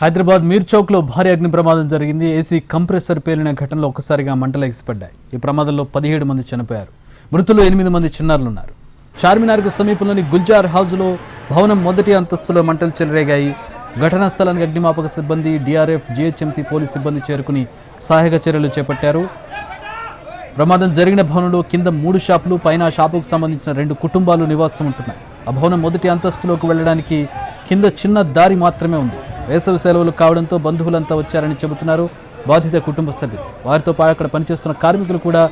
హైదరాబాద్ మీర్ చౌక్ లో భారీ అగ్ని ప్రమాదం జరిగింది. ఏసీ కంప్రెసర్ పేలిన ఘటనలో ఒక్కసారిగా మంటలు ఎగిసిపడ్డాయి. ఈ ప్రమాదంలో 17 మంది చనిపోయారు. మృతులు 8 మంది చిన్నారులున్నారు. చార్మినార్కు సమీపంలోని గుల్జార్ హౌస్లో భవనం మొదటి అంతస్తులో మంటలు చెలరేగాయి. ఘటనా స్థలానికి అగ్నిమాపక సిబ్బంది, డిఆర్ఎఫ్, జీహెచ్ఎంసీ పోలీస్ సిబ్బంది చేరుకుని సహాయక చర్యలు చేపట్టారు. ప్రమాదం జరిగిన భవనంలో కింద 3 షాపులు, పైన షాపుకు సంబంధించిన 2 కుటుంబాలు నివాసం ఉంటున్నాయి. ఆ భవనం మొదటి అంతస్తులోకి వెళ్లడానికి కింద చిన్న దారి మాత్రమే ఉంది. వేసవి సెలవులు కావడంతో బంధువులంతా వచ్చారని చెబుతున్నారు బాధిత కుటుంబ సభ్యులు. వారితో పాటు అక్కడ పనిచేస్తున్న కార్మికులు కూడా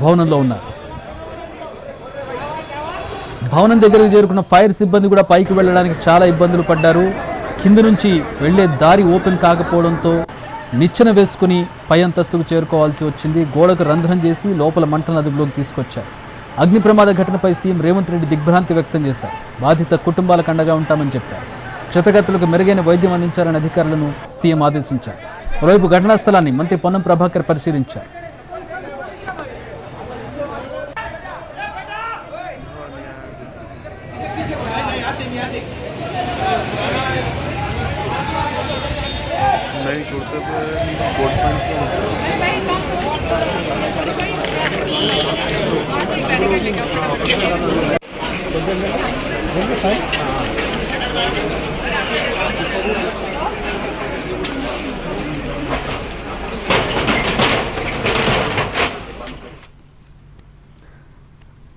భవనంలో ఉన్నారు. భవనం దగ్గరకు చేరుకున్న ఫైర్ సిబ్బంది కూడా పైకి వెళ్ళడానికి చాలా ఇబ్బందులు పడ్డారు. కింద నుంచి వెళ్లే దారి ఓపెన్ కాకపోవడంతో నిచ్చెన వేసుకుని పై అంతస్తుకు చేరుకోవాల్సి వచ్చింది. గోడకు రంధ్రం చేసి లోపల మంటలను అదుపులోకి తీసుకొచ్చారు. అగ్ని ప్రమాద ఘటనపై సీఎం రేవంత్ రెడ్డి దిగ్భ్రాంతి వ్యక్తం చేశారు. బాధిత కుటుంబాలకు అండగా ఉంటామని చెప్పారు. క్షతగాత్రులకు మెరుగైన వైద్యం అందించాలని అధికారులను సీఎం ఆదేశించారు. మరోవైపు ఘటనా స్థలాన్ని మంత్రి పొన్నం ప్రభాకర్ పరిశీలించారు.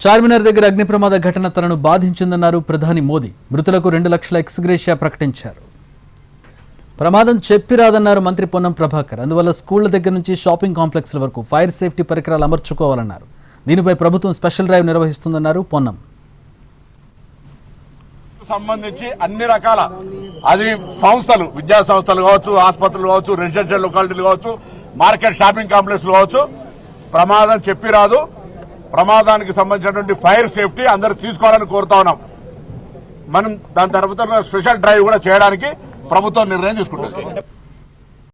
చార్మినార్ దగ్గర అగ్ని ప్రమాద ఘటన తనను బాధించిందన్నారు ప్రధాని మోదీ. మృతులకు 2 లక్షల ఎక్స్గ్రేషియా ప్రకటించారు. ప్రమాదం చెప్పిరాదన్నారు మంత్రి పొన్నం ప్రభాకర్. అందువల్ల స్కూళ్ల దగ్గర నుంచి షాపింగ్ కాంప్లెక్స్ల వరకు ఫైర్ సేఫ్టీ పరికరాలు అమర్చుకోవాలన్నారు. దీనిపై ప్రభుత్వం స్పెషల్ డ్రైవ్ నిర్వహిస్తుందన్నారు పొన్నం. సంబంధించి అన్ని రకాల అది సంస్థలు, విద్యా సంస్థలు కావచ్చు, ఆసుపత్రులు కావచ్చు, రెసిడెన్షియల్ లొకాలిటీలు కావచ్చు, మార్కెట్ షాపింగ్ కాంప్లెక్స్ కావచ్చు, ప్రమాదం చెప్పిరాదు. ప్రమాదానికి సంబంధించినటువంటి ఫైర్ సేఫ్టీ అందరూ తీసుకోవాలని కోరుతా ఉన్నాం. మనం దాని తర్వాత స్పెషల్ డ్రైవ్ కూడా చేయడానికి ప్రభుత్వం నిర్ణయం తీసుకుంటుంది.